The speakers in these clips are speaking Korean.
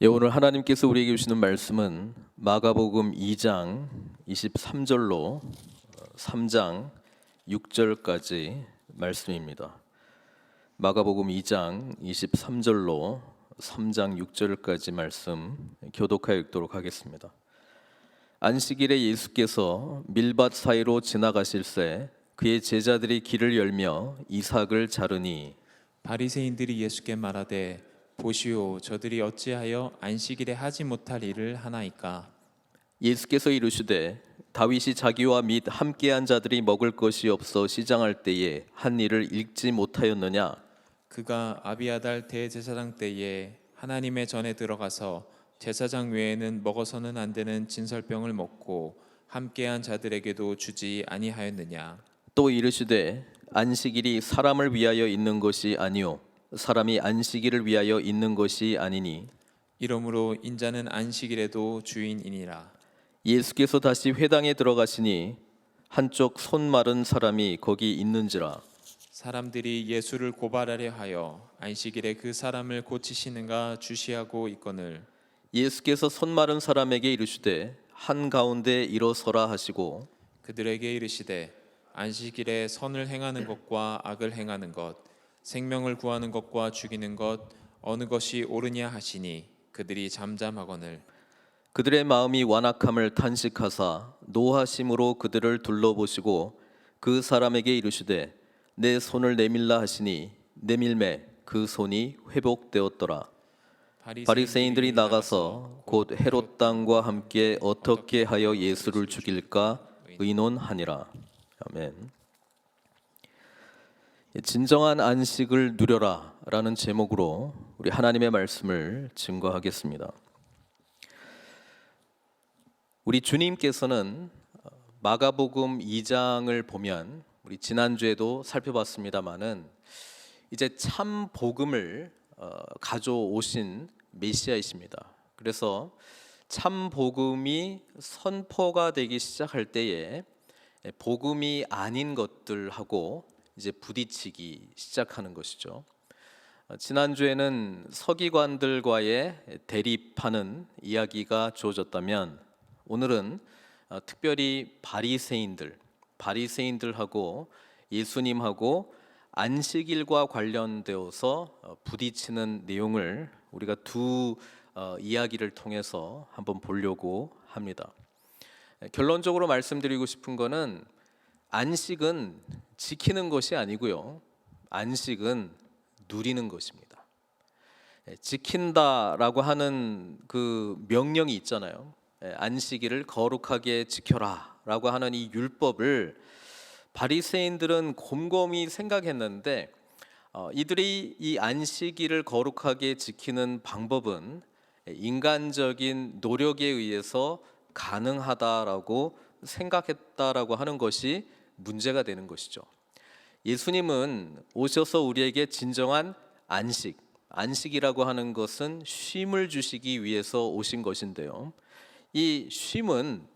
오늘 하나님께서 우리에게 주시는 말씀은 마가복음 2장 23절로 3장 6절까지 말씀입니다. 마가복음 2장 23절로 3장 6절까지 말씀 교독하여 읽도록 하겠습니다. 안식일에 예수께서 밀밭 사이로 지나가실새 그의 제자들이 길을 열며 이삭을 자르니 바리새인들이 예수께 말하되 보시오, 저들이 어찌하여 안식일에 하지 못할 일을 하나이까? 예수께서 이르시되 다윗이 자기와 및 함께한 자들이 먹을 것이 없어 시장할 때에 한 일을 읽지 못하였느냐? 그가 아비아달 대제사장 때에 하나님의 전에 들어가서 제사장 외에는 먹어서는 안 되는 진설병을 먹고 함께한 자들에게도 주지 아니하였느냐? 또 이르시되 안식일이 사람을 위하여 있는 것이 아니요 사람이 안식일을 위하여 있는 것이 아니니 이러므로 인자는 안식일에도 주인이니라. 예수께서 다시 회당에 들어가시니 한쪽 손 마른 사람이 거기 있는지라. 사람들이 예수를 고발하려 하여 안식일에 그 사람을 고치시는가 주시하고 있거늘 예수께서 손 마른 사람에게 이르시되 한가운데 일어서라 하시고 그들에게 이르시되 안식일에 선을 행하는 것과 악을 행하는 것, 생명을 구하는 것과 죽이는 것 어느 것이 옳으냐 하시니 그들이 잠잠하거늘 그들의 마음이 완악함을 탄식하사 노하심으로 그들을 둘러보시고 그 사람에게 이르시되 내 손을 내밀라 하시니 내밀매 그 손이 회복되었더라. 바리새인들이 나가서 곧 헤롯 당과 함께 어떻게 하여 예수를 죽일까 의논하니라. 아멘. 진정한 안식을 누려라 라는 제목으로 우리 하나님의 말씀을 증거하겠습니다. 우리 주님께서는 마가복음 2장을 보면 우리 지난주에도 살펴봤습니다마는 이제 참 복음을 가져오신 메시아이십니다. 그래서 참 복음이 선포가 되기 시작할 때에 복음이 아닌 것들하고 이제 부딪히기 시작하는 것이죠. 지난주에는 서기관들과의 대립하는 이야기가 주어졌다면 오늘은 특별히 바리새인들하고 예수님하고 안식일과 관련되어서 부딪히는 내용을 우리가 두 이야기를 통해서 한번 보려고 합니다. 결론적으로 말씀드리고 싶은 거는 안식은 지키는 것이 아니고요. 안식은 누리는 것입니다. 지킨다라고 하는 그 명령이 있잖아요. 안식일을 거룩하게 지켜라라고 하는 이 율법을 바리새인들은 곰곰이 생각했는데 이들이 이 안식일을 거룩하게 지키는 방법은 인간적인 노력에 의해서 가능하다라고 생각했다라고 하는 것이 문제가 되는 것이죠. 예수님은 오셔서 우리에게 진정한 안식이라고 하는 것은 쉼을 주시기 위해서 오신 것인데요. 이 쉼은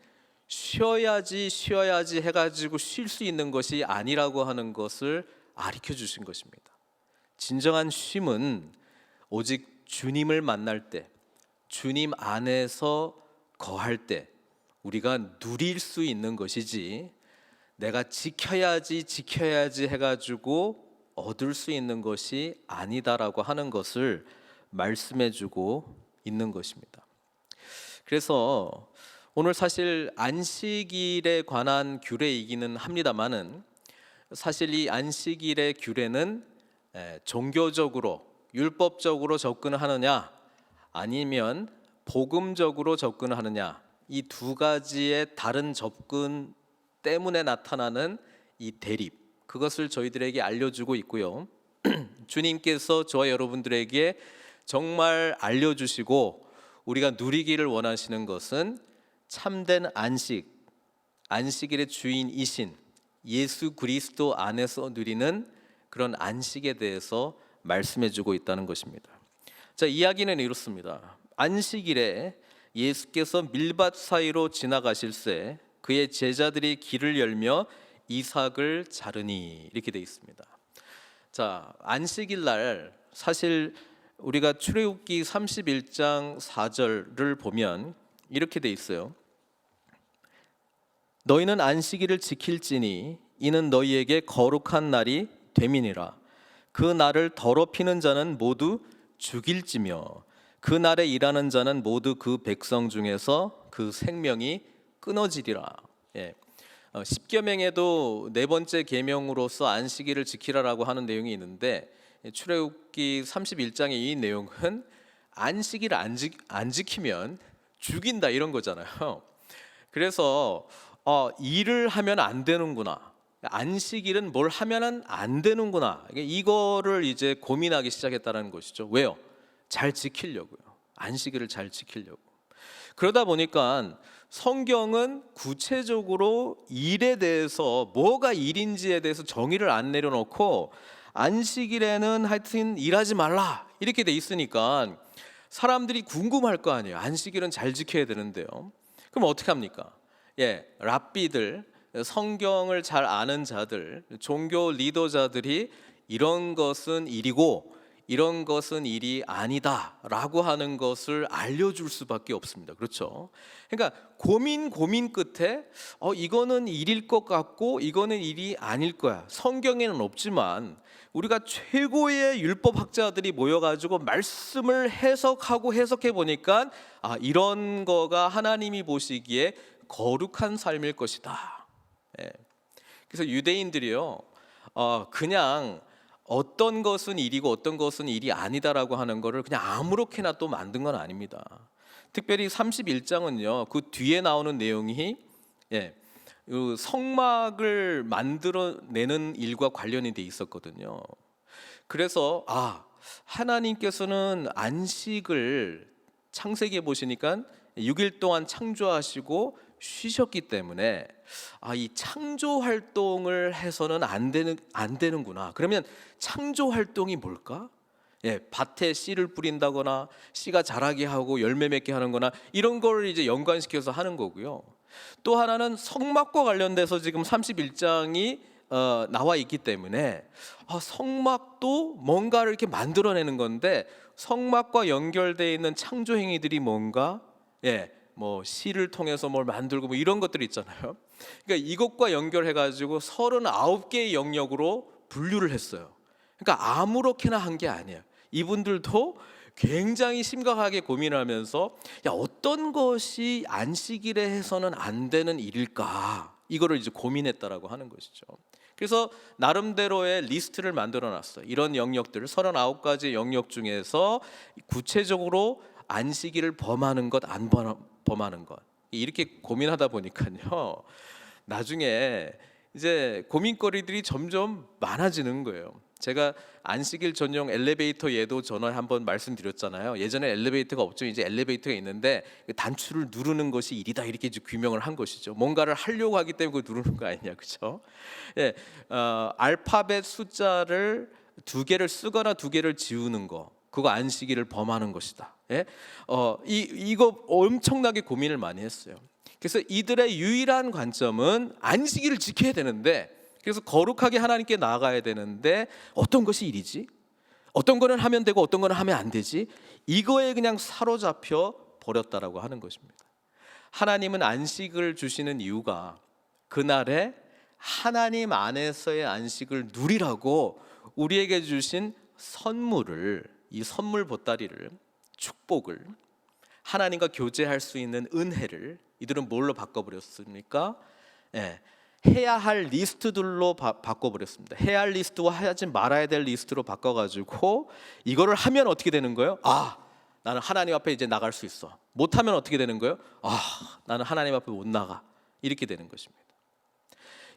쉬어야지 해가지고 쉴 수 있는 것이 아니라고 하는 것을 가르쳐 주신 것입니다. 진정한 쉼은 오직 주님을 만날 때, 주님 안에서 거할 때 우리가 누릴 수 있는 것이지 내가 지켜야지 해가지고 얻을 수 있는 것이 아니다라고 하는 것을 말씀해주고 있는 것입니다. 그래서 오늘 사실 안식일에 관한 규례이기는 합니다만은 사실 이 안식일의 규례는 종교적으로 율법적으로 접근하느냐 아니면 복음적으로 접근하느냐 이 두 가지의 다른 접근 때문에 나타나는 이 대립, 그것을 저희들에게 알려주고 있고요. 주님께서 저와 여러분들에게 정말 알려주시고 우리가 누리기를 원하시는 것은 참된 안식일의 주인이신 예수 그리스도 안에서 누리는 그런 안식에 대해서 말씀해주고 있다는 것입니다. 자, 이야기는 이렇습니다. 안식일에 예수께서 밀밭 사이로 지나가실새 그의 제자들이 길을 열며 이삭을 자르니 이렇게 되어 있습니다. 자, 안식일 날 사실 우리가 출애굽기 31장 4절을 보면 이렇게 돼 있어요. 너희는 안식일을 지킬지니 이는 너희에게 거룩한 날이 됨이니라. 그 날을 더럽히는 자는 모두 죽일지며 그 날에 일하는 자는 모두 그 백성 중에서 그 생명이 끊어지리라. 예. 십계명에도 네 번째 계명으로서 안식일을 지키라라고 하는 내용이 있는데 출애굽기 31장의 이 내용은 안식일을 안 지키면 죽인다 이런 거잖아요. 그래서 일을 하면 안 되는구나. 안식일은 뭘 하면은 안 되는구나. 이거를 이제 고민하기 시작했다는 것이죠. 왜요? 잘 지키려고요. 안식일을 잘 지키려고. 그러다 보니까 성경은 구체적으로 일에 대해서 뭐가 일인지에 대해서 정의를 안 내려놓고 안식일에는 하여튼 일하지 말라 이렇게 돼 있으니까 사람들이 궁금할 거 아니에요. 안식일은 잘 지켜야 되는데요. 그럼 어떻게 합니까? 랍비들, 성경을 잘 아는 자들, 종교 리더자들이 이런 것은 일이고 이런 것은 일이 아니다라고 하는 것을 알려줄 수밖에 없습니다. 그렇죠? 그러니까 고민 끝에 이거는 일일 것 같고 이거는 일이 아닐 거야. 성경에는 없지만 우리가 최고의 율법학자들이 모여가지고 말씀을 해석하고 해석해 보니까 이런 거가 하나님이 보시기에 거룩한 삶일 것이다. 그래서 유대인들이요, 그냥 어떤 것은 일이고 어떤 것은 일이 아니다라고 하는 거를 그냥 아무렇게나 또 만든 건 아닙니다. 특별히 31장은요, 그 뒤에 나오는 내용이 성막을 만들어내는 일과 관련이 돼 있었거든요. 그래서 하나님께서는 안식을 창세기에 보시니까 6일 동안 창조하시고 쉬셨기 때문에 이 창조 활동을 해서는 안 되는구나. 그러면 창조 활동이 뭘까? 밭에 씨를 뿌린다거나 씨가 자라게 하고 열매 맺게 하는 거나 이런 걸 이제 연관시켜서 하는 거고요. 또 하나는 성막과 관련돼서 지금 31장이 나와 있기 때문에 성막도 뭔가를 이렇게 만들어내는 건데 성막과 연결되어 있는 창조 행위들이 뭔가 뭐 씨를 통해서 뭘 만들고 뭐 이런 것들이 있잖아요. 그러니까 이것과 연결해 가지고 39개의 영역으로 분류를 했어요. 그러니까 아무렇게나 한 게 아니에요. 이분들도 굉장히 심각하게 고민하면서 어떤 것이 안식일에 해서는 안 되는 일일까? 이거를 이제 고민했다라고 하는 것이죠. 그래서 나름대로의 리스트를 만들어 놨어요. 이런 영역들 39가지 영역 중에서 구체적으로 안식일을 범하는 것, 안 범하는 것 이렇게 고민하다 보니까요, 나중에 이제 고민거리들이 점점 많아지는 거예요. 제가 안식일 전용 엘리베이터 예도 전에 한번 말씀드렸잖아요. 예전에 엘리베이터가 없죠. 이제 엘리베이터가 있는데 단추를 누르는 것이 일이다 이렇게 이제 규명을 한 것이죠. 뭔가를 하려고 하기 때문에 그걸 누르는 거 아니냐, 그렇죠? 알파벳 숫자를 2개를 쓰거나 2개를 지우는 거, 그거 안식일을 범하는 것이다. 이거 엄청나게 고민을 많이 했어요. 그래서 이들의 유일한 관점은 안식일을 지켜야 되는데, 그래서 거룩하게 하나님께 나아가야 되는데 어떤 것이 일이지? 어떤 거는 하면 되고 어떤 거는 하면 안 되지? 이거에 그냥 사로잡혀 버렸다라고 하는 것입니다. 하나님은 안식을 주시는 이유가 그날에 하나님 안에서의 안식을 누리라고 우리에게 주신 선물을, 이 선물 보따리를, 축복을, 하나님과 교제할 수 있는 은혜를 이들은 뭘로 바꿔버렸습니까? 해야 할 리스트들로 바꿔버렸습니다. 해야 할 리스트와 하지 말아야 될 리스트로 바꿔가지고 이거를 하면 어떻게 되는 거예요? 나는 하나님 앞에 이제 나갈 수 있어. 못하면 어떻게 되는 거예요? 나는 하나님 앞에 못 나가. 이렇게 되는 것입니다.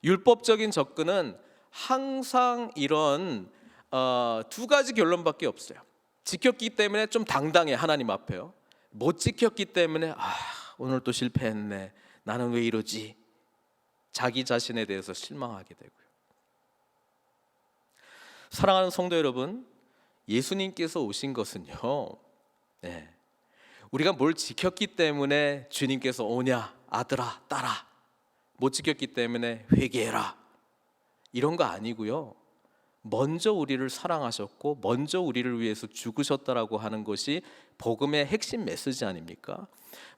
율법적인 접근은 항상 이런 2가지 결론밖에 없어요. 지켰기 때문에 좀 당당해, 하나님 앞에요. 못 지켰기 때문에 오늘 또 실패했네, 나는 왜 이러지? 자기 자신에 대해서 실망하게 되고요. 사랑하는 성도 여러분, 예수님께서 오신 것은요, 우리가 뭘 지켰기 때문에 주님께서 오냐, 아들아, 딸아, 못 지켰기 때문에 회개해라, 이런 거 아니고요. 먼저 우리를 사랑하셨고 먼저 우리를 위해서 죽으셨다라고 하는 것이 복음의 핵심 메시지 아닙니까?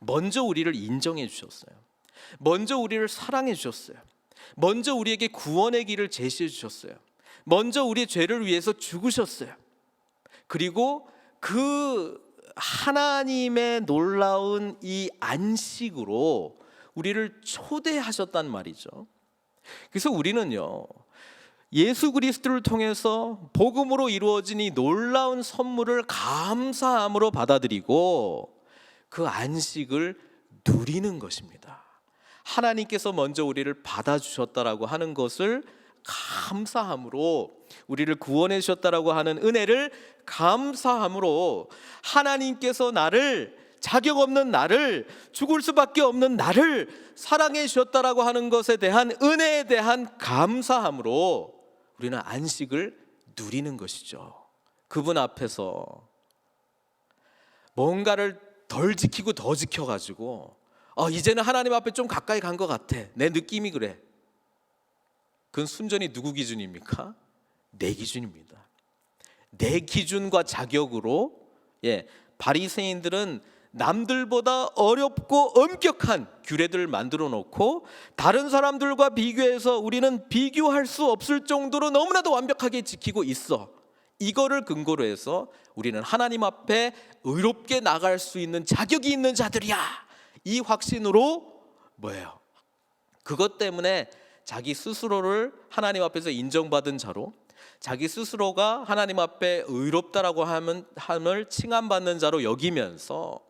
먼저 우리를 인정해 주셨어요. 먼저 우리를 사랑해 주셨어요. 먼저 우리에게 구원의 길을 제시해 주셨어요. 먼저 우리의 죄를 위해서 죽으셨어요. 그리고 그 하나님의 놀라운 이 안식으로 우리를 초대하셨단 말이죠. 그래서 우리는요, 예수 그리스도를 통해서 복음으로 이루어진 이 놀라운 선물을 감사함으로 받아들이고 그 안식을 누리는 것입니다. 하나님께서 먼저 우리를 받아주셨다라고 하는 것을 감사함으로, 우리를 구원해 주셨다라고 하는 은혜를 감사함으로, 하나님께서 나를, 자격 없는 나를, 죽을 수밖에 없는 나를 사랑해 주셨다라고 하는 것에 대한 은혜에 대한 감사함으로 우리는 안식을 누리는 것이죠. 그분 앞에서 뭔가를 덜 지키고 더 지켜가지고 이제는 하나님 앞에 좀 가까이 간 것 같아, 내 느낌이 그래. 그건 순전히 누구 기준입니까? 내 기준입니다. 내 기준과 자격으로, 바리새인들은 남들보다 어렵고 엄격한 규례들을 만들어 놓고 다른 사람들과 비교해서 우리는 비교할 수 없을 정도로 너무나도 완벽하게 지키고 있어. 이거를 근거로 해서 우리는 하나님 앞에 의롭게 나갈 수 있는 자격이 있는 자들이야, 이 확신으로 뭐예요? 그것 때문에 자기 스스로를 하나님 앞에서 인정받은 자로, 자기 스스로가 하나님 앞에 의롭다라고 함을 칭함받는 자로 여기면서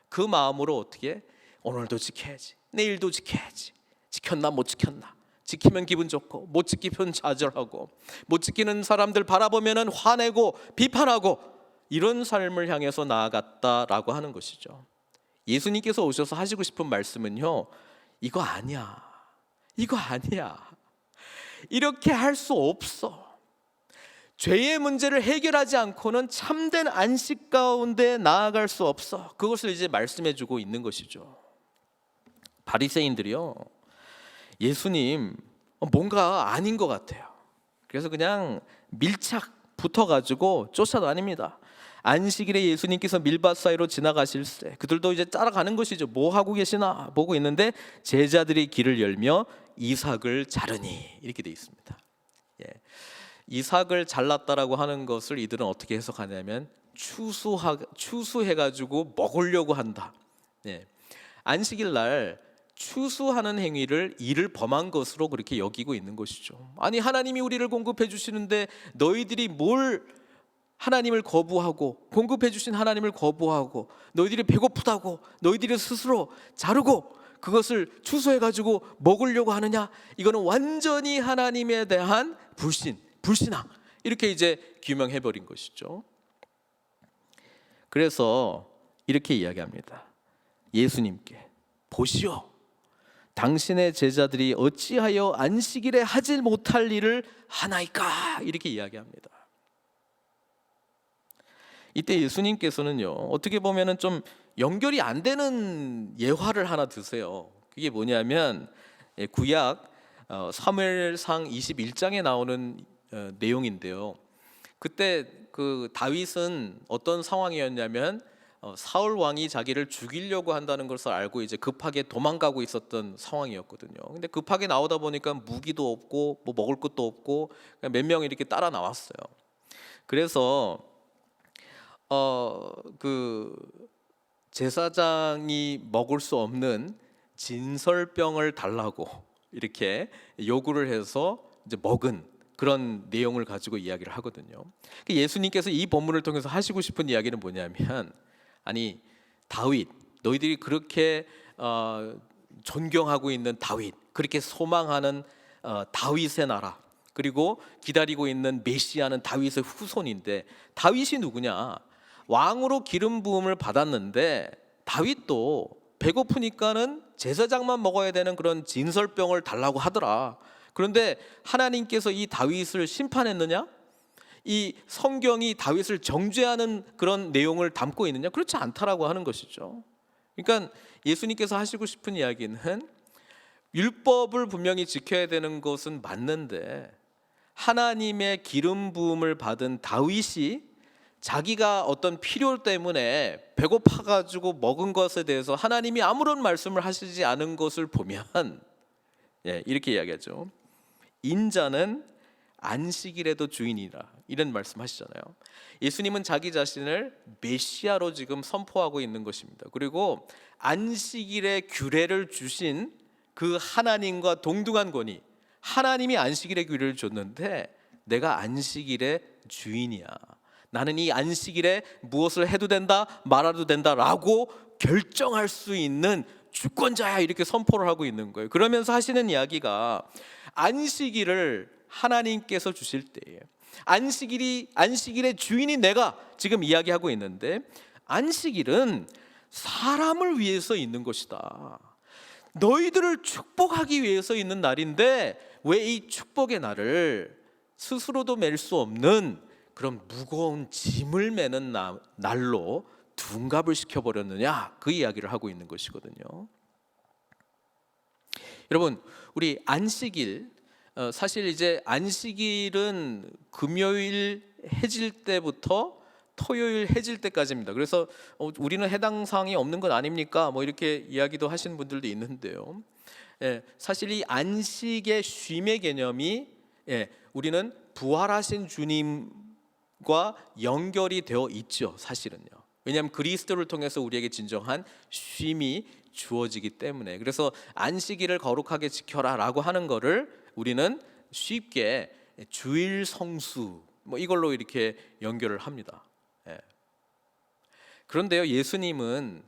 그 마음으로 어떻게 오늘도 지켜야지, 내일도 지켜야지, 지켰나 못 지켰나, 지키면 기분 좋고 못 지키면 좌절하고, 못 지키는 사람들 바라보면 화내고 비판하고, 이런 삶을 향해서 나아갔다라고 하는 것이죠. 예수님께서 오셔서 하시고 싶은 말씀은요, 이거 아니야, 이거 아니야, 이렇게 할 수 없어. 죄의 문제를 해결하지 않고는 참된 안식 가운데 나아갈 수 없어. 그것을 이제 말씀해 주고 있는 것이죠. 바리새인들이요, 예수님 뭔가 아닌 것 같아요. 그래서 그냥 밀착 붙어가지고 쫓아다닙니다. 안식일에 예수님께서 밀밭 사이로 지나가실새 그들도 이제 따라가는 것이죠. 뭐 하고 계시나 보고 있는데 제자들이 길을 열며 이삭을 자르니, 이렇게 돼 있습니다. 이삭을 잘랐다라고 하는 것을 이들은 어떻게 해석하냐면 추수해가지고 먹으려고 한다. 안식일 날 추수하는 행위를 일을 범한 것으로 그렇게 여기고 있는 것이죠. 아니, 하나님이 우리를 공급해 주시는데 너희들이 뭘 하나님을 거부하고, 공급해 주신 하나님을 거부하고, 너희들이 배고프다고 너희들이 스스로 자르고 그것을 추수해가지고 먹으려고 하느냐? 이거는 완전히 하나님에 대한 불신앙, 이렇게 이제 규명해버린 것이죠. 그래서 이렇게 이야기합니다. 예수님께, 보시오, 당신의 제자들이 어찌하여 안식일에 하지 못할 일을 하나이까? 이렇게 이야기합니다. 이때 예수님께서는요, 어떻게 보면은 좀 연결이 안 되는 예화를 하나 드세요. 그게 뭐냐면 구약 사무엘상 21장에 나오는 내용인데요. 그때 그 다윗은 어떤 상황이었냐면 사울 왕이 자기를 죽이려고 한다는 것을 알고 이제 급하게 도망가고 있었던 상황이었거든요. 근데 급하게 나오다 보니까 무기도 없고 뭐 먹을 것도 없고 몇 명이 이렇게 따라 나왔어요. 그래서 그 제사장이 먹을 수 없는 진설병을 달라고 이렇게 요구를 해서 이제 먹은 그런 내용을 가지고 이야기를 하거든요. 예수님께서 이 본문을 통해서 하시고 싶은 이야기는 뭐냐면, 아니 다윗, 너희들이 그렇게 존경하고 있는 다윗, 그렇게 소망하는 다윗의 나라, 그리고 기다리고 있는 메시아는 다윗의 후손인데, 다윗이 누구냐? 왕으로 기름 부음을 받았는데 다윗도 배고프니까는 제사장만 먹어야 되는 그런 진설병을 달라고 하더라. 그런데 하나님께서 이 다윗을 심판했느냐? 이 성경이 다윗을 정죄하는 그런 내용을 담고 있느냐? 그렇지 않다라고 하는 것이죠. 그러니까 예수님께서 하시고 싶은 이야기는 율법을 분명히 지켜야 되는 것은 맞는데 하나님의 기름 부음을 받은 다윗이 자기가 어떤 필요 때문에 배고파 가지고 먹은 것에 대해서 하나님이 아무런 말씀을 하시지 않은 것을 보면 이렇게 이야기하죠. 인자는 안식일에도 주인이라, 이런 말씀하시잖아요. 예수님은 자기 자신을 메시아로 지금 선포하고 있는 것입니다. 그리고 안식일의 규례를 주신 그 하나님과 동등한 권위, 하나님이 안식일의 규례를 줬는데 내가 안식일의 주인이야, 나는 이 안식일에 무엇을 해도 된다 말아도 된다라고 결정할 수 있는 주권자야, 이렇게 선포를 하고 있는 거예요. 그러면서 하시는 이야기가 안식일을 하나님께서 주실 때에 안식일의 주인이 내가 지금 이야기하고 있는데, 안식일은 사람을 위해서 있는 것이다. 너희들을 축복하기 위해서 있는 날인데 왜 이 축복의 날을 스스로도 맬 수 없는 그런 무거운 짐을 매는 날로 둔갑을 시켜버렸느냐, 그 이야기를 하고 있는 것이거든요. 여러분, 우리 안식일, 사실 이제 안식일은 금요일 해질 때부터 토요일 해질 때까지입니다. 그래서 우리는 해당 사항이 없는 것 아닙니까? 뭐 이렇게 이야기도 하시는 분들도 있는데요. 사실 이 안식의 쉼의 개념이 우리는 부활하신 주님과 연결이 되어 있죠, 사실은요. 왜냐하면 그리스도를 통해서 우리에게 진정한 쉼이 주어지기 때문에. 그래서 안식일을 거룩하게 지켜라라고 하는 거를 우리는 쉽게 주일 성수 뭐 이걸로 이렇게 연결을 합니다. 그런데요, 예수님은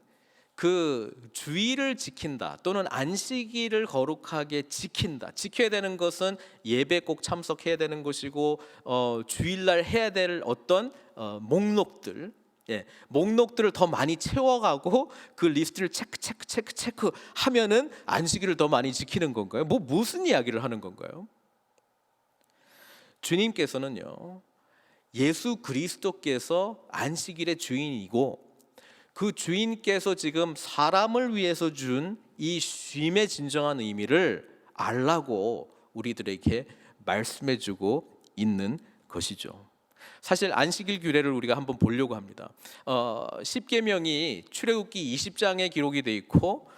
그 주일을 지킨다 또는 안식일을 거룩하게 지킨다, 지켜야 되는 것은 예배 꼭 참석해야 되는 것이고 주일날 해야 될 어떤 목록들을 더 많이 채워가고 그 리스트를 체크 하면은 안식일을 더 많이 지키는 건가요? 무슨 이야기를 하는 건가요? 주님께서는요, 예수 그리스도께서 안식일의 주인이고 그 주인께서 지금 사람을 위해서 준 이 쉼의 진정한 의미를 알라고 우리들에게 말씀해주고 있는 것이죠. 사실 안식일 규례를 우리가 한번 보려고 합니다. 십계명이 출애굽기 20장에 기록이 돼 있고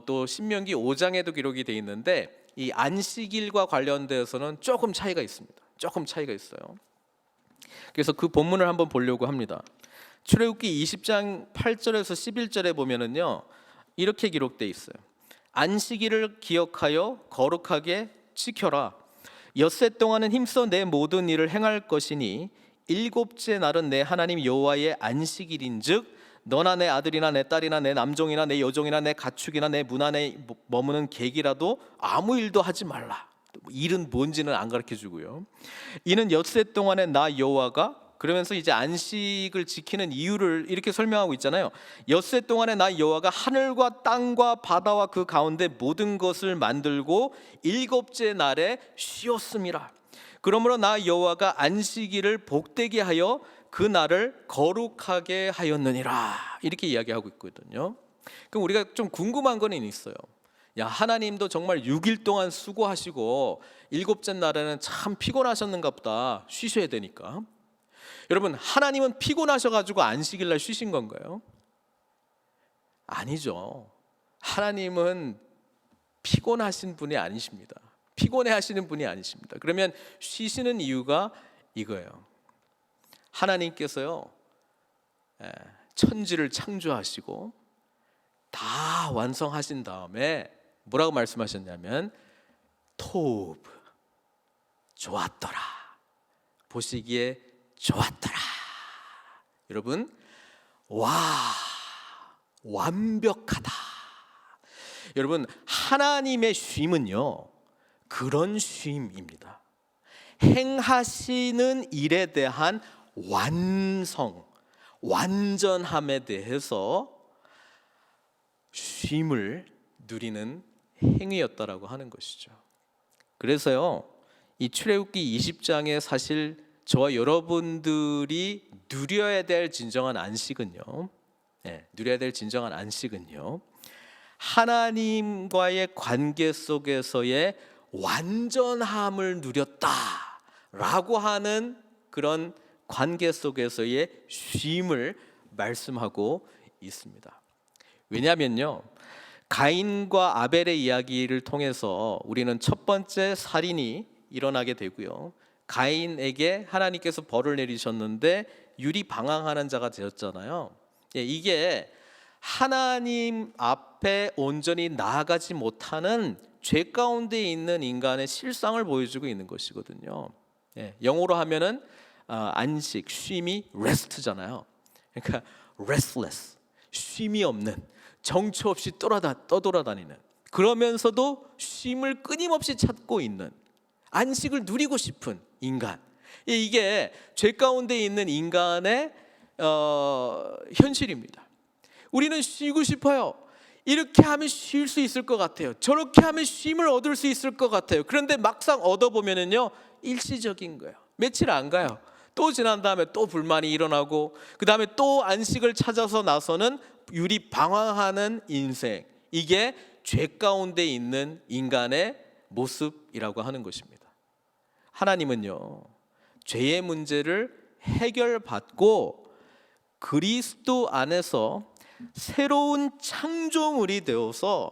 또 신명기 5장에도 기록이 돼 있는데 이 안식일과 관련돼서는 조금 차이가 있습니다. 조금 차이가 있어요. 그래서 그 본문을 한번 보려고 합니다. 출애굽기 20장 8절에서 11절에 보면은요, 이렇게 기록돼 있어요. 안식일을 기억하여 거룩하게 지켜라. 엿새 동안은 힘써 내 모든 일을 행할 것이니 일곱째 날은 내 하나님 여호와의 안식일인즉 너나 내 아들이나 내 딸이나 내 남종이나 내 여종이나 내 가축이나 내 문 안에 머무는 객이라도 아무 일도 하지 말라. 일은 뭔지는 안 가르쳐 주고요. 이는 엿새 동안에 나 여호와가, 그러면서 이제 안식을 지키는 이유를 이렇게 설명하고 있잖아요. 엿새 동안에 나 여호와가 하늘과 땅과 바다와 그 가운데 모든 것을 만들고 일곱째 날에 쉬었음이라. 그러므로 나 여호와가 안식일을 복되게 하여 그 날을 거룩하게 하였느니라, 이렇게 이야기하고 있거든요. 그럼 우리가 좀 궁금한 거는 있어요. 야, 하나님도 정말 6일 동안 수고하시고 일곱째 날에는 참 피곤하셨는가 보다, 쉬셔야 되니까. 여러분, 하나님은 피곤하셔가지고 안식일 날 쉬신 건가요? 아니죠. 하나님은 피곤하신 분이 아니십니다. 피곤해 하시는 분이 아니십니다. 그러면 쉬시는 이유가 이거예요. 하나님께서요, 천지를 창조하시고 다 완성하신 다음에 뭐라고 말씀하셨냐면 토브, 좋았더라, 보시기에 좋았더라. 여러분, 와, 완벽하다. 여러분, 하나님의 쉼은요, 그런 쉼입니다. 행하시는 일에 대한 완성, 완전함에 대해서 쉼을 누리는 행위였다라고 하는 것이죠. 그래서요, 이 출애굽기 20장에 사실 저와 여러분들이 누려야 될 진정한 안식은요, 누려야 될 진정한 안식은요, 하나님과의 관계 속에서의 완전함을 누렸다라고 라고 하는 그런 관계 속에서의 쉼을 말씀하고 있습니다. 왜냐하면요, 가인과 아벨의 이야기를 통해서 우리는 첫 번째 살인이 일어나게 되고요, 가인에게 하나님께서 벌을 내리셨는데 유리방황하는 자가 되었잖아요. 이게 하나님 앞에 온전히 나아가지 못하는 죄 가운데 있는 인간의 실상을 보여주고 있는 것이거든요. 영어로 하면은 안식, 쉼이 rest잖아요. 그러니까 restless, 쉼이 없는, 정처 없이 떠돌아다니는, 그러면서도 쉼을 끊임없이 찾고 있는, 안식을 누리고 싶은 인간. 이게 죄 가운데 있는 인간의 현실입니다. 우리는 쉬고 싶어요. 이렇게 하면 쉴 수 있을 것 같아요. 저렇게 하면 쉼을 얻을 수 있을 것 같아요. 그런데 막상 얻어보면은요, 일시적인 거예요. 며칠 안 가요. 또 지난 다음에 또 불만이 일어나고, 그 다음에 또 안식을 찾아서 나서는 유리방황하는 인생. 이게 죄 가운데 있는 인간의 모습이라고 하는 것입니다. 하나님은요, 죄의 문제를 해결받고 그리스도 안에서 새로운 창조물이 되어서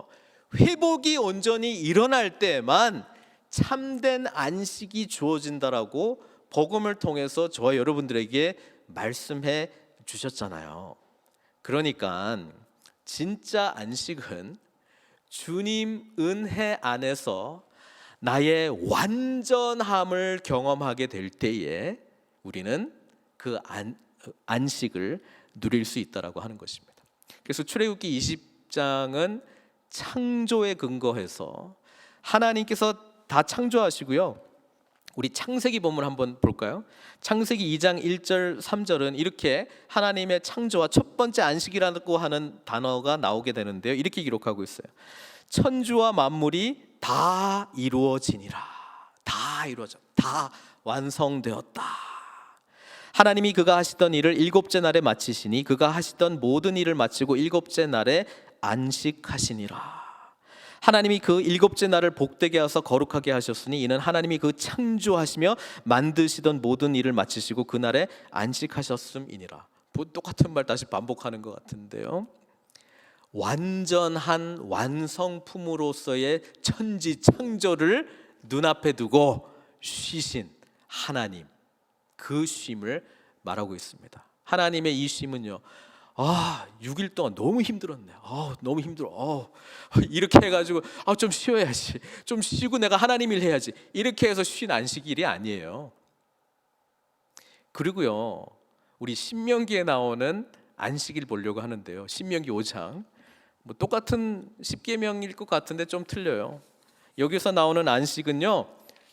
회복이 온전히 일어날 때만 참된 안식이 주어진다라고 복음을 통해서 저와 여러분들에게 말씀해 주셨잖아요. 그러니까 진짜 안식은 주님 은혜 안에서 나의 완전함을 경험하게 될 때에 우리는 그 안식을 누릴 수 있다라고 하는 것입니다. 그래서 출애굽기 20장은 창조에 근거해서 하나님께서 다 창조하시고요, 우리 창세기 본문 한번 볼까요? 창세기 2장 1절 3절은 이렇게 하나님의 창조와 첫 번째 안식이라고 하는 단어가 나오게 되는데요, 이렇게 기록하고 있어요. 천주와 만물이 다 이루어지니라. 다 이루어져, 다 완성되었다. 하나님이 그가 하시던 일을 일곱째 날에 마치시니 그가 하시던 모든 일을 마치고 일곱째 날에 안식하시니라. 하나님이 그 일곱째 날을 복되게 하셔서 거룩하게 하셨으니 이는 하나님이 그 창조하시며 만드시던 모든 일을 마치시고 그날에 안식하셨음이니라. 똑같은 말 다시 반복하는 것 같은데요, 완전한 완성품으로서의 천지 창조를 눈앞에 두고 쉬신 하나님, 그 쉼을 말하고 있습니다. 하나님의 이 쉼은요, 6일 동안 너무 힘들었네. 너무 힘들어. 이렇게 해가지고 좀 쉬어야지. 좀 쉬고 내가 하나님 일 해야지. 이렇게 해서 쉰 안식일이 아니에요. 그리고요, 우리 신명기에 나오는 안식일 보려고 하는데요, 신명기 5장 똑같은 십계명일 것 같은데 좀 틀려요. 여기서 나오는 안식은요,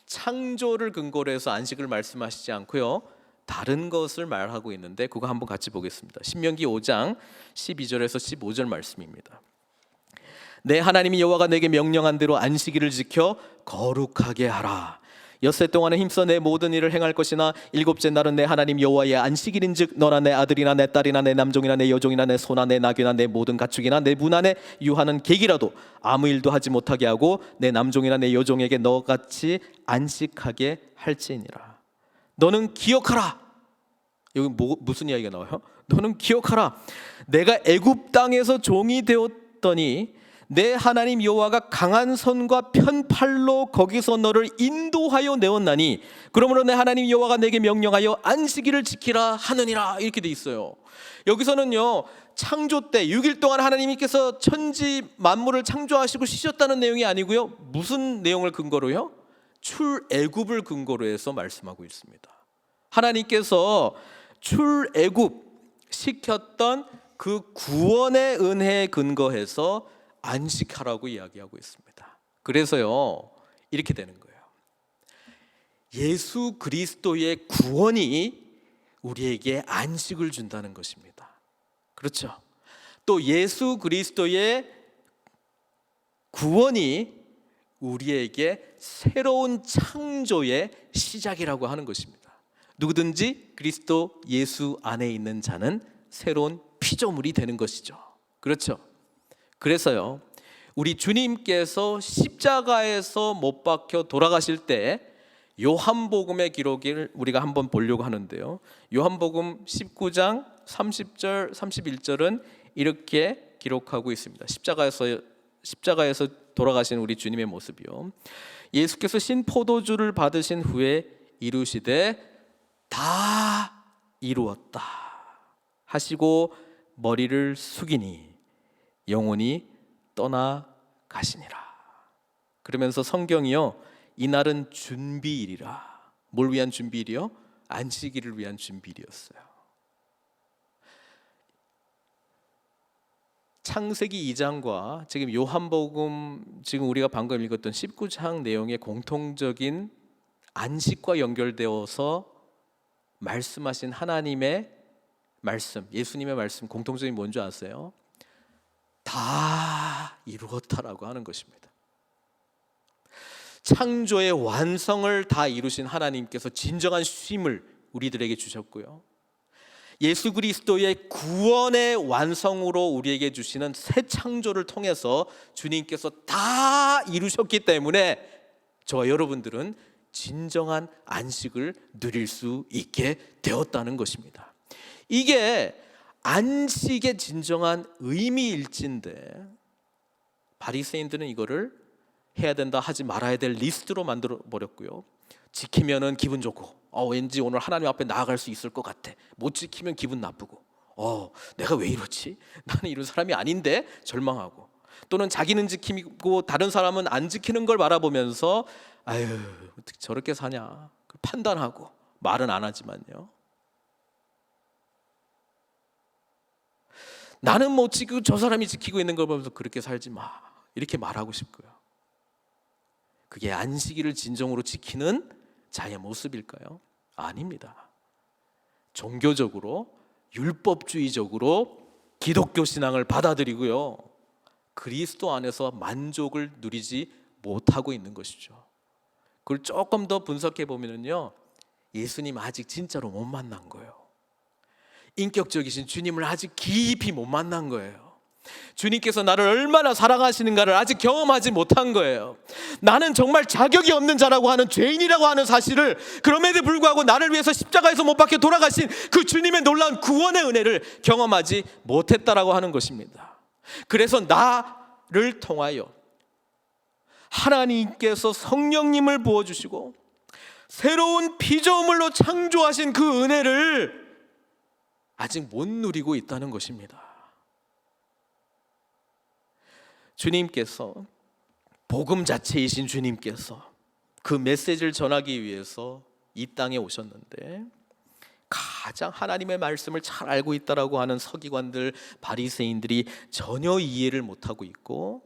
창조를 근거로 해서 안식을 말씀하시지 않고요, 다른 것을 말하고 있는데 그거 한번 같이 보겠습니다. 신명기 5장 12절에서 15절 말씀입니다. 내 하나님이 여호와가 내게 명령한 대로 안식일을 지켜 거룩하게 하라. 엿새 동안에 힘써 내 모든 일을 행할 것이나 일곱째 날은 내 하나님 여호와의 안식일인즉 너나 내 아들이나 내 딸이나 내 남종이나 내 여종이나 내 소나 내 나귀나 내 모든 가축이나 내 문 안에 유하는 객이라도 아무 일도 하지 못하게 하고 내 남종이나 내 여종에게 너같이 안식하게 할지니라. 너는 기억하라. 여기 무슨 이야기가 나와요? 너는 기억하라. 내가 애굽 땅에서 종이 되었더니 내 하나님 여호와가 강한 손과 편팔로 거기서 너를 인도하여 내었나니 그러므로 내 하나님 여호와가 내게 명령하여 안식일을 지키라 하느니라. 이렇게 돼 있어요. 여기서는요, 창조 때 6일 동안 하나님께서 천지 만물을 창조하시고 쉬셨다는 내용이 아니고요, 무슨 내용을 근거로요? 출애굽을 근거로 해서 말씀하고 있습니다. 하나님께서 출애굽 시켰던 그 구원의 은혜에 근거해서 안식하라고 이야기하고 있습니다. 그래서요, 이렇게 되는 거예요. 예수 그리스도의 구원이 우리에게 안식을 준다는 것입니다. 그렇죠? 또 예수 그리스도의 구원이 우리에게 새로운 창조의 시작이라고 하는 것입니다. 누구든지 그리스도 예수 안에 있는 자는 새로운 피조물이 되는 것이죠. 그렇죠? 그래서요, 우리 주님께서 십자가에서 못 박혀 돌아가실 때 요한복음의 기록을 우리가 한번 보려고 하는데요. 요한복음 19장 30절 31절은 이렇게 기록하고 있습니다. 십자가에서 돌아가신 우리 주님의 모습이요. 예수께서 신 포도주를 받으신 후에 이루시되 다 이루었다 하시고 머리를 숙이니 영혼이 떠나가시니라. 그러면서 성경이요, 이날은 준비일이라. 뭘 위한 준비일이요? 안식일을 위한 준비일이었어요. 창세기 2장과 지금 요한복음, 지금 우리가 방금 읽었던 19장 내용의 공통적인 안식과 연결되어서 말씀하신 하나님의 말씀, 예수님의 말씀, 공통적인 뭔지 아세요? 다 이루었다라고 하는 것입니다. 창조의 완성을 다 이루신 하나님께서 진정한 쉼을 우리들에게 주셨고요, 예수 그리스도의 구원의 완성으로 우리에게 주시는 새 창조를 통해서 주님께서 다 이루셨기 때문에 저와 여러분들은 진정한 안식을 누릴 수 있게 되었다는 것입니다. 이게 안식의 진정한 의미일진데 바리새인들은 이거를 해야 된다 하지 말아야 될 리스트로 만들어 버렸고요. 지키면은 기분 좋고, 왠지 오늘 하나님 앞에 나아갈 수 있을 것 같아. 못 지키면 기분 나쁘고, 내가 왜 이러지? 나는 이런 사람이 아닌데 절망하고, 또는 자기는 지키고 다른 사람은 안 지키는 걸 바라보면서 아유 어떻게 저렇게 사냐 판단하고, 말은 안 하지만요, 나는 못 지키고 저 사람이 지키고 있는 걸 보면서 그렇게 살지 마 이렇게 말하고 싶고요. 그게 안식일을 진정으로 지키는 자의 모습일까요? 아닙니다. 종교적으로 율법주의적으로 기독교 신앙을 받아들이고요, 그리스도 안에서 만족을 누리지 못하고 있는 것이죠. 그걸 조금 더 분석해 보면요, 예수님 아직 진짜로 못 만난 거예요. 인격적이신 주님을 아직 깊이 못 만난 거예요. 주님께서 나를 얼마나 사랑하시는가를 아직 경험하지 못한 거예요. 나는 정말 자격이 없는 자라고 하는 죄인이라고 하는 사실을, 그럼에도 불구하고 나를 위해서 십자가에서 못 박혀 돌아가신 그 주님의 놀라운 구원의 은혜를 경험하지 못했다라고 하는 것입니다. 그래서 나를 통하여 하나님께서 성령님을 부어주시고 새로운 피조물로 창조하신 그 은혜를 아직 못 누리고 있다는 것입니다. 주님께서, 복음 자체이신 주님께서 그 메시지를 전하기 위해서 이 땅에 오셨는데, 가장 하나님의 말씀을 잘 알고 있다라고 하는 서기관들, 바리새인들이 전혀 이해를 못하고 있고,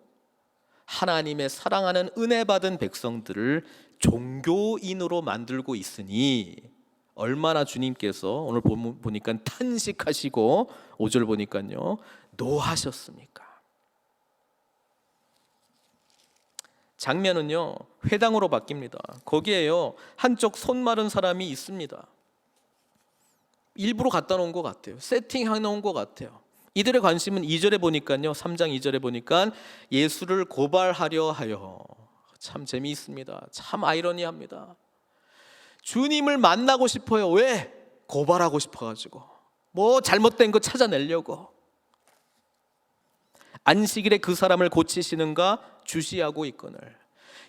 하나님의 사랑하는 은혜 받은 백성들을 종교인으로 만들고 있으니 얼마나 주님께서 오늘 보니까 탄식하시고 5절 보니까요 노하셨습니까? 장면은요 회당으로 바뀝니다. 거기에요 한쪽 손 마른 사람이 있습니다. 일부러 갖다 놓은 것 같아요. 세팅해 놓은 것 같아요. 이들의 관심은 2절에 보니까요, 3장 2절에 보니까 예수를 고발하려 하여. 참 재미있습니다. 참 아이러니합니다. 주님을 만나고 싶어요. 왜? 고발하고 싶어가지고, 뭐 잘못된 거 찾아내려고. 안식일에 그 사람을 고치시는가 주시하고 있거늘.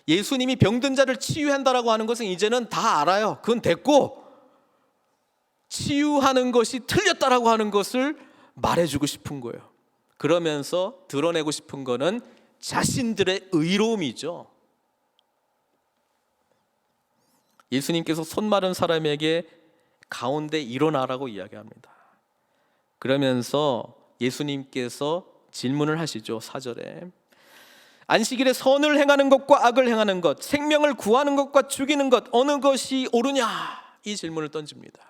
예수님이 병든 자를 치유한다라고 하는 것은 이제는 다 알아요. 그건 됐고, 치유하는 것이 틀렸다라고 하는 것을 말해주고 싶은 거예요. 그러면서 드러내고 싶은 거는 자신들의 의로움이죠. 예수님께서 손 마른 사람에게 가운데 일어나라고 이야기합니다. 그러면서 예수님께서 질문을 하시죠. 4절에 안식일에 선을 행하는 것과 악을 행하는 것, 생명을 구하는 것과 죽이는 것, 어느 것이 옳으냐? 이 질문을 던집니다.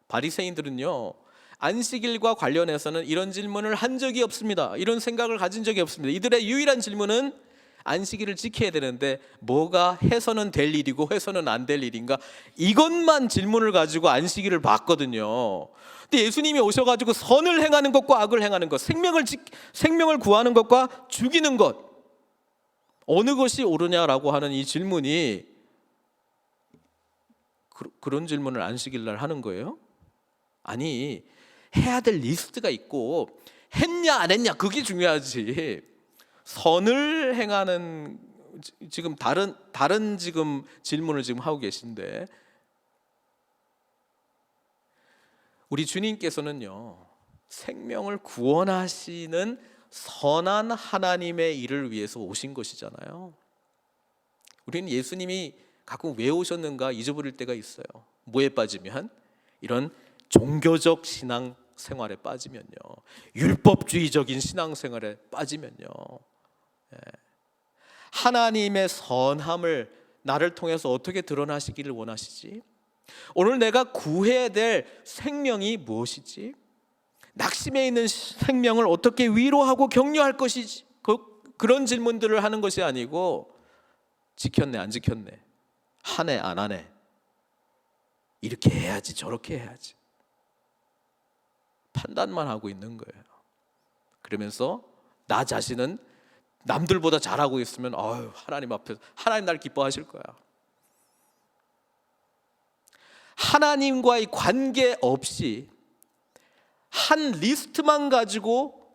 바리새인들은요 안식일과 관련해서는 이런 질문을 한 적이 없습니다. 이런 생각을 가진 적이 없습니다. 이들의 유일한 질문은 안식일을 지켜야 되는데 뭐가 해서는 될 일이고 해서는 안 될 일인가, 이것만 질문을 가지고 안식일을 봤거든요. 근데 예수님이 오셔가지고 선을 행하는 것과 악을 행하는 것, 생명을 구하는 것과 죽이는 것, 어느 것이 옳으냐라고 하는 이 질문이 그런 질문을 안식일 날 하는 거예요? 아니, 해야 될 리스트가 있고 했냐 안 했냐 그게 중요하지. 선을 행하는, 지금 다른 지금 질문을 지금 하고 계신데, 우리 주님께서는요, 생명을 구원하시는 선한 하나님의 일을 위해서 오신 것이잖아요. 우리는 예수님이 가끔 왜 오셨는가 잊어버릴 때가 있어요. 뭐에 빠지면? 이런 종교적 신앙 생활에 빠지면요, 율법주의적인 신앙 생활에 빠지면요, 하나님의 선함을 나를 통해서 어떻게 드러나시기를 원하시지? 오늘 내가 구해야 될 생명이 무엇이지? 낙심해 있는 생명을 어떻게 위로하고 격려할 것이지? 그런 질문들을 하는 것이 아니고, 지켰네 안 지켰네, 하네 안 하네, 이렇게 해야지 저렇게 해야지, 판단만 하고 있는 거예요. 그러면서 나 자신은 남들보다 잘하고 있으면 하나님 앞에서 하나님 날 기뻐하실 거야. 하나님과의 관계 없이 한 리스트만 가지고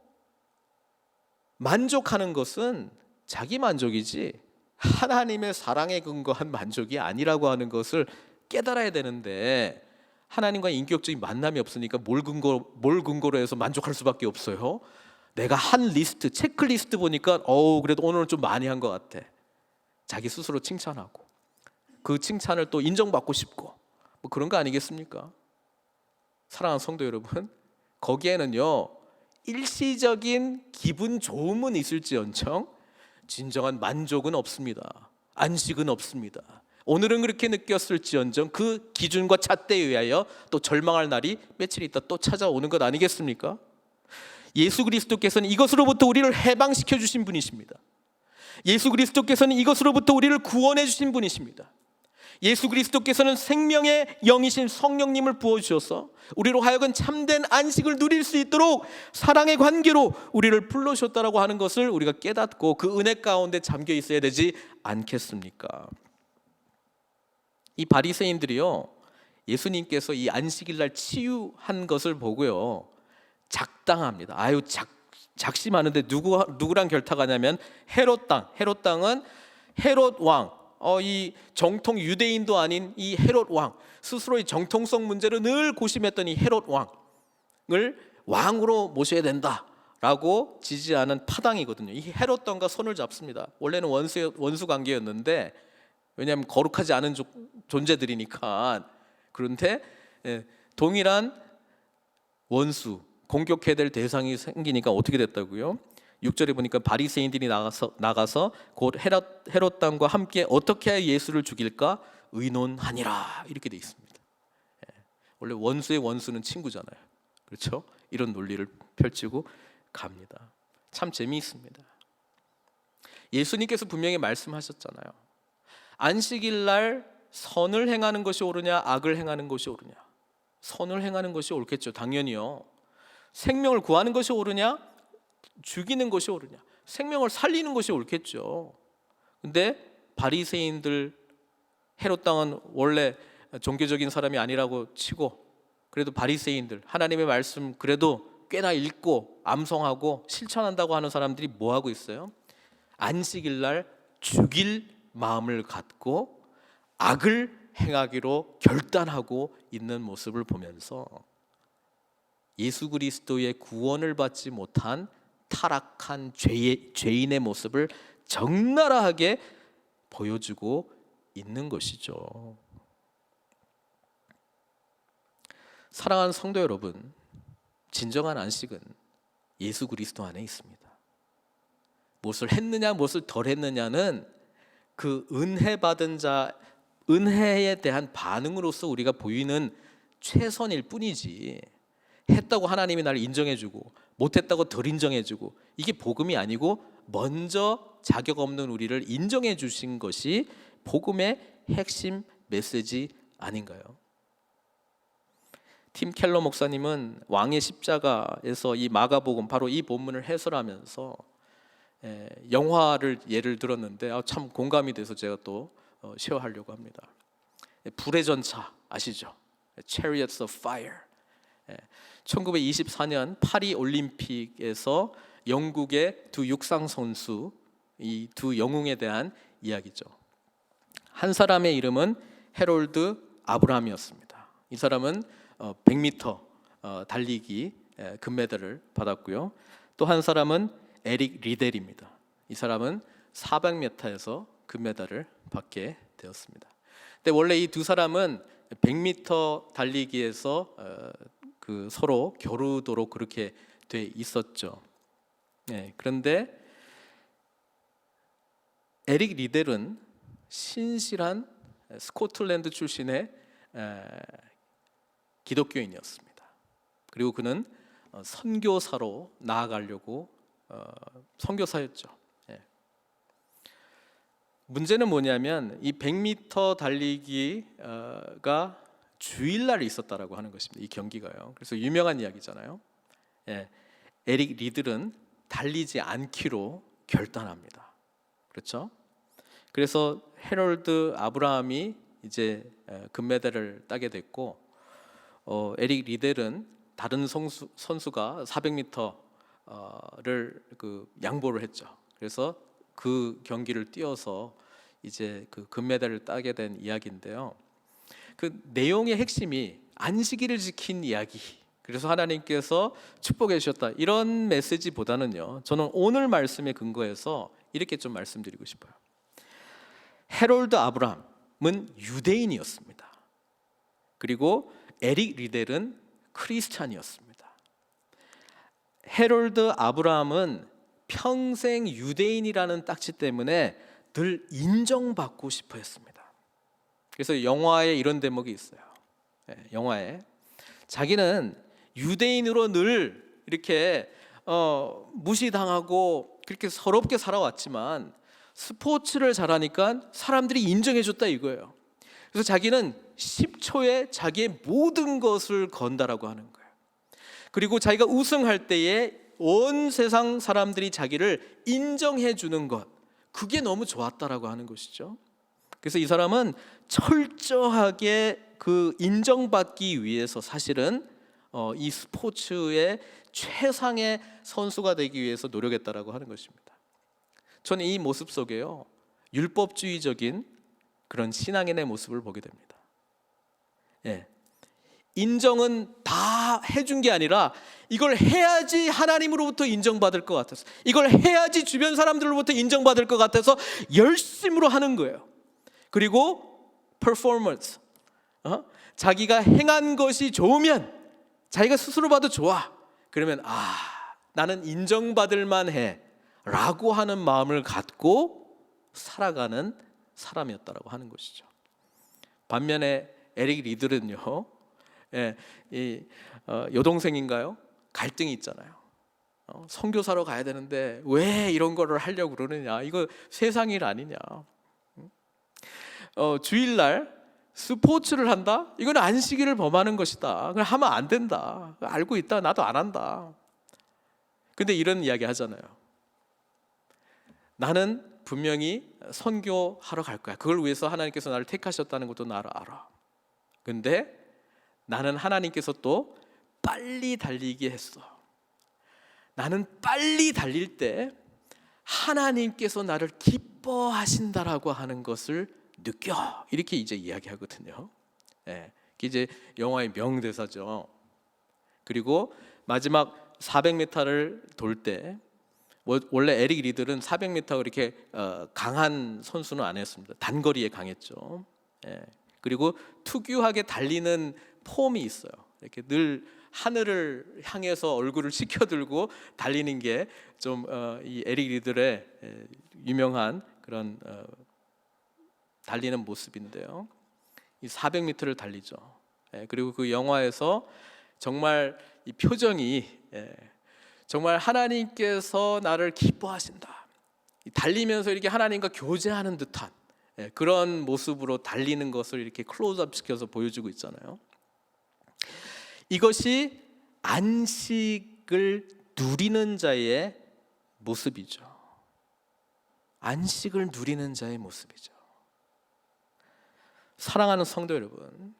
만족하는 것은 자기 만족이지 하나님의 사랑에 근거한 만족이 아니라고 하는 것을 깨달아야 되는데, 하나님과 인격적인 만남이 없으니까 뭘 근거로 해서 만족할 수밖에 없어요. 내가 한 리스트, 체크리스트 보니까 그래도 오늘은 좀 많이 한 것 같아. 자기 스스로 칭찬하고 그 칭찬을 또 인정받고 싶고 뭐 그런 거 아니겠습니까? 사랑하는 성도 여러분, 거기에는요, 일시적인 기분 좋음은 있을지언정 진정한 만족은 없습니다. 안식은 없습니다. 오늘은 그렇게 느꼈을지언정 그 기준과 잣대에 의하여 또 절망할 날이 며칠 있다 또 찾아오는 것 아니겠습니까? 예수 그리스도께서는 이것으로부터 우리를 해방시켜 주신 분이십니다. 예수 그리스도께서는 이것으로부터 우리를 구원해 주신 분이십니다. 예수 그리스도께서는 생명의 영이신 성령님을 부어주셔서 우리로 하여금 참된 안식을 누릴 수 있도록 사랑의 관계로 우리를 불러주셨다라고 하는 것을 우리가 깨닫고 그 은혜 가운데 잠겨 있어야 되지 않겠습니까? 이 바리새인들이요, 예수님께서 이 안식일 날 치유한 것을 보고요, 작당합니다. 작심하는데 누구랑 결탁하냐면 헤롯 땅. 헤롯 땅은 헤롯 왕, 이 정통 유대인도 아닌 이 헤롯 왕, 스스로의 정통성 문제를 늘 고심했던 이 헤롯 왕을 왕으로 모셔야 된다라고 지지하는 파당이거든요. 이 헤롯 땅과 손을 잡습니다. 원래는 원수 관계였는데, 왜냐하면 거룩하지 않은 존재들이니까. 그런데 동일한 원수, 공격해야 될 대상이 생기니까 어떻게 됐다고요? 6절에 보니까 바리새인들이 나가서 곧 헤롯 땅과 함께 어떻게 해야 예수를 죽일까 의논하니라, 이렇게 돼 있습니다. 원래 원수의 원수는 친구잖아요. 그렇죠? 이런 논리를 펼치고 갑니다. 참 재미있습니다. 예수님께서 분명히 말씀하셨잖아요. 안식일 날 선을 행하는 것이 옳으냐 악을 행하는 것이 옳으냐? 선을 행하는 것이 옳겠죠. 당연히요. 생명을 구하는 것이 옳으냐 죽이는 것이 옳으냐? 생명을 살리는 것이 옳겠죠. 근데 바리새인들, 헤롯 땅은 원래 종교적인 사람이 아니라고 치고, 그래도 바리새인들, 하나님의 말씀 그래도 꽤나 읽고 암송하고 실천한다고 하는 사람들이 뭐 하고 있어요? 안식일 날 죽일 마음을 갖고 악을 행하기로 결단하고 있는 모습을 보면서 예수 그리스도의 구원을 받지 못한 타락한 죄인의 모습을 적나라하게 보여주고 있는 것이죠. 사랑하는 성도 여러분, 진정한 안식은 예수 그리스도 안에 있습니다. 무엇을 했느냐 무엇을 덜 했느냐는 그 은혜 받은 자, 은혜에 대한 반응으로서 우리가 보이는 최선일 뿐이지, 했다고 하나님이 나를 인정해주고 못했다고 덜 인정해주고, 이게 복음이 아니고 먼저 자격 없는 우리를 인정해 주신 것이 복음의 핵심 메시지 아닌가요? 팀 켈러 목사님은 왕의 십자가에서 이 마가복음, 바로 이 본문을 해설하면서 영화를 예를 들었는데 참 공감이 돼서 제가 또 쉐어하려고 합니다. 불의 전차, 아시죠? Chariots of Fire. 1924년 파리 올림픽에서 영국의 두 육상 선수, 이 두 영웅에 대한 이야기죠. 한 사람의 이름은 해롤드 아브라함이었습니다. 이 사람은 100m 달리기 금메달을 받았고요. 또 한 사람은 에릭 리델입니다. 이 사람은 400m에서 금메달을 받게 되었습니다. 근데 원래 이 두 사람은 100m 달리기에서 그 서로 겨루도록 그렇게 돼 있었죠. 그런데 에릭 리델은 신실한 스코틀랜드 출신의 기독교인이었습니다. 그리고 그는 선교사로 나아가려고 선교사였죠. 문제는 뭐냐면 이 100m 달리기가 주일날 있었다라고 하는 것입니다. 이 경기가요. 그래서 유명한 이야기잖아요. 에릭 리들은 달리지 않기로 결단합니다. 그렇죠? 그래서 해롤드 아브라함이 이제 금메달을 따게 됐고, 에릭 리델은 다른 선수가 400m를 양보를 했죠. 그래서 그 경기를 뛰어서 이제 그 금메달을 따게 된 이야기인데요. 그 내용의 핵심이 안식일을 지킨 이야기. 그래서 하나님께서 축복해 주셨다, 이런 메시지보다는요, 저는 오늘 말씀에 근거해서 이렇게 좀 말씀드리고 싶어요. 해롤드 아브라함은 유대인이었습니다. 그리고 에릭 리델은 크리스찬이었습니다. 해롤드 아브라함은 평생 유대인이라는 딱지 때문에 늘 인정받고 싶어 했습니다. 그래서 영화에 이런 대목이 있어요. 영화에 자기는 유대인으로 늘 이렇게 무시당하고 그렇게 서럽게 살아왔지만 스포츠를 잘하니까 사람들이 인정해줬다 이거예요. 그래서 자기는 10초에 자기의 모든 것을 건다라고 하는 거예요. 그리고 자기가 우승할 때에 온 세상 사람들이 자기를 인정해 주는 것, 그게 너무 좋았다라고 하는 것이죠. 그래서 이 사람은 철저하게 그 인정받기 위해서 사실은 이 스포츠의 최상의 선수가 되기 위해서 노력했다라고 하는 것입니다. 저는 이 모습 속에요, 율법주의적인 그런 신앙인의 모습을 보게 됩니다. 인정은 다 해준 게 아니라 이걸 해야지 하나님으로부터 인정받을 것 같아서, 이걸 해야지 주변 사람들로부터 인정받을 것 같아서 열심으로 하는 거예요. 그리고 퍼포먼스, 자기가 행한 것이 좋으면, 자기가 스스로 봐도 좋아, 그러면 나는 인정받을 만해 라고 하는 마음을 갖고 살아가는 사람이었다라고 하는 것이죠. 반면에 에릭 리들은요, 여동생인가요? 갈등이 있잖아요. 선교사로 가야 되는데 왜 이런 거를 하려고 그러느냐, 이거 세상 일 아니냐. 주일날 스포츠를 한다? 이건 안식일을 범하는 것이다. 그걸 하면 안 된다. 알고 있다. 나도 안 한다. 근데 이런 이야기 하잖아요. 나는 분명히 선교하러 갈 거야. 그걸 위해서 하나님께서 나를 택하셨다는 것도 나를 알아. 근데 나는 하나님께서 또 빨리 달리게 했어. 나는 빨리 달릴 때 하나님께서 나를 기뻐하신다라고 하는 것을 느껴. 이렇게 이제 이야기하거든요. 이제 영화의 명대사죠. 그리고 마지막 400m를 돌 때, 원래 에릭 리들은 400m 이렇게 강한 선수는 아니었습니다. 단거리에 강했죠. 그리고 특유하게 달리는 폼이 있어요. 이렇게 늘 하늘을 향해서 얼굴을 치켜들고 달리는 게 좀 이 에릭 리들의 유명한 그런 달리는 모습인데요. 이 400m를 달리죠. 그리고 그 영화에서 정말 이 표정이 정말 하나님께서 나를 기뻐하신다, 달리면서 이렇게 하나님과 교제하는 듯한 그런 모습으로 달리는 것을 이렇게 클로즈업 시켜서 보여주고 있잖아요. 이것이 안식을 누리는 자의 모습이죠. 안식을 누리는 자의 모습이죠. 사랑하는 성도 여러분,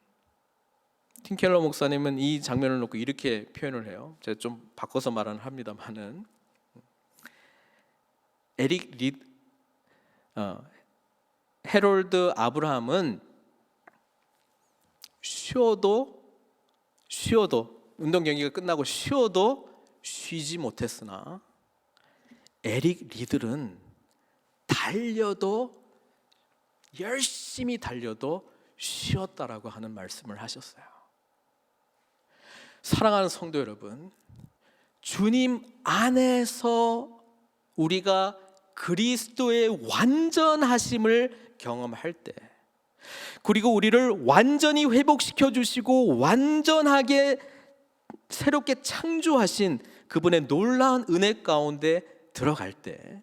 팀 켈러 목사님은 이 장면을 놓고 이렇게 표현을 해요. 제가 좀 바꿔서 말은 합니다만은, 해롤드 아브라함은 쉬어도 운동 경기가 끝나고 쉬어도 쉬지 못했으나 에릭 리들은 열심히 달려도 쉬었다라고 하는 말씀을 하셨어요. 사랑하는 성도 여러분, 주님 안에서 우리가 그리스도의 완전하심을 경험할 때, 그리고 우리를 완전히 회복시켜 주시고 완전하게 새롭게 창조하신 그분의 놀라운 은혜 가운데 들어갈 때,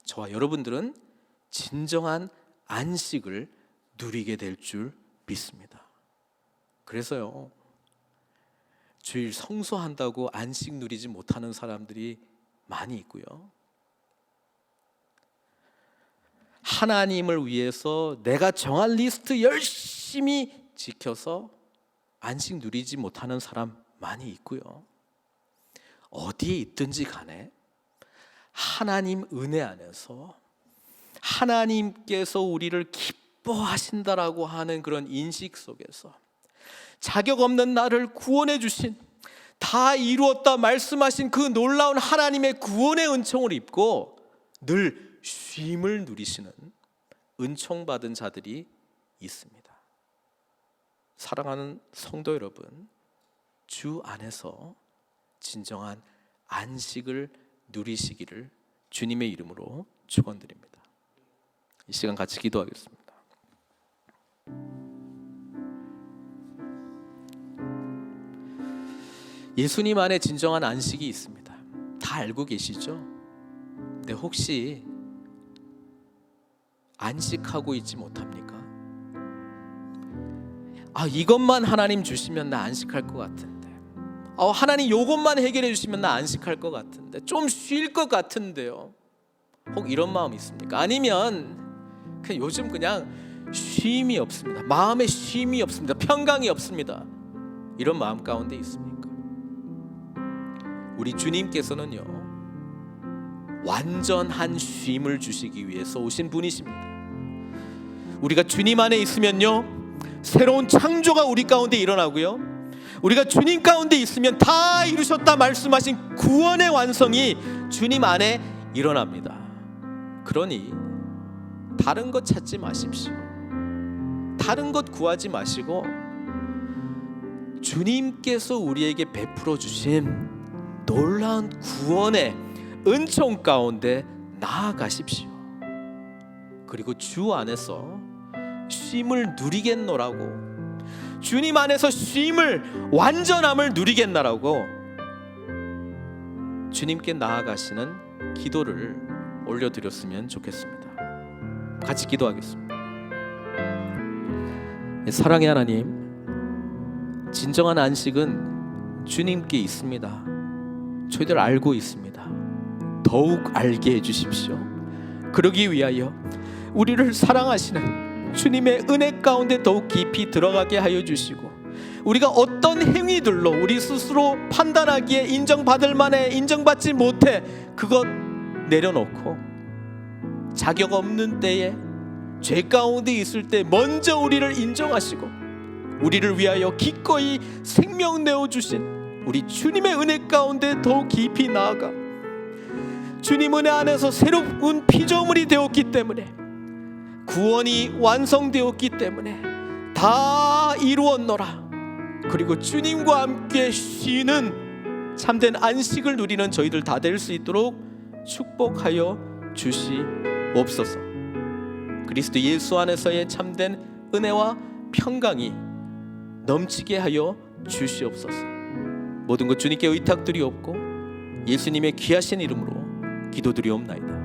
저와 여러분들은 진정한 안식을 누리게 될 줄 믿습니다. 그래서요, 주일 성수한다고 안식 누리지 못하는 사람들이 많이 있고요, 하나님을 위해서 내가 정한 리스트 열심히 지켜서 안식 누리지 못하는 사람 많이 있고요, 어디에 있든지 간에 하나님 은혜 안에서 하나님께서 우리를 기뻐하신다라고 하는 그런 인식 속에서 자격 없는 나를 구원해 주신, 다 이루었다 말씀하신 그 놀라운 하나님의 구원의 은총을 입고 늘 쉼을 누리시는 은총받은 자들이 있습니다. 사랑하는 성도 여러분, 주 안에서 진정한 안식을 누리시기를 주님의 이름으로 축원드립니다. 이 시간 같이 기도하겠습니다. 예수님 안에 진정한 안식이 있습니다. 다 알고 계시죠? 근데 혹시 안식하고 있지 못합니까? 이것만 하나님 주시면 나 안식할 것 같은데, 하나님 요것만 해결해 주시면 나 안식할 것 같은데, 좀 쉴 것 같은데요. 혹 이런 마음 있습니까? 아니면 요즘 그냥 쉼이 없습니다. 마음에 쉼이 없습니다. 평강이 없습니다. 이런 마음 가운데 있습니까? 우리 주님께서는요, 완전한 쉼을 주시기 위해서 오신 분이십니다. 우리가 주님 안에 있으면요, 새로운 창조가 우리 가운데 일어나고요, 우리가 주님 가운데 있으면 다 이루셨다 말씀하신 구원의 완성이 주님 안에 일어납니다. 그러니 다른 것 찾지 마십시오. 다른 것 구하지 마시고 주님께서 우리에게 베풀어 주신 놀라운 구원의 은총 가운데 나아가십시오. 그리고 주 안에서 쉼을 누리겠노라고, 주님 안에서 쉼을, 완전함을 누리겠나라고 주님께 나아가시는 기도를 올려드렸으면 좋겠습니다. 같이 기도하겠습니다. 사랑의 하나님, 진정한 안식은 주님께 있습니다. 저희들 알고 있습니다. 더욱 알게 해주십시오. 그러기 위하여 우리를 사랑하시는 주님의 은혜 가운데 더욱 깊이 들어가게 하여 주시고, 우리가 어떤 행위들로 우리 스스로 판단하기에 인정받을 만해 인정받지 못해 그것 내려놓고, 자격 없는 때에 죄 가운데 있을 때 먼저 우리를 인정하시고 우리를 위하여 기꺼이 생명 내어주신 우리 주님의 은혜 가운데 더욱 깊이 나아가 주님 은혜 안에서 새로운 피조물이 되었기 때문에, 구원이 완성되었기 때문에 다 이루었노라, 그리고 주님과 함께 쉬는 참된 안식을 누리는 저희들 다 될 수 있도록 축복하여 주시옵소서. 그리스도 예수 안에서의 참된 은혜와 평강이 넘치게 하여 주시옵소서. 모든 것 주님께 의탁드리옵고 예수님의 귀하신 이름으로 기도드리옵나이다.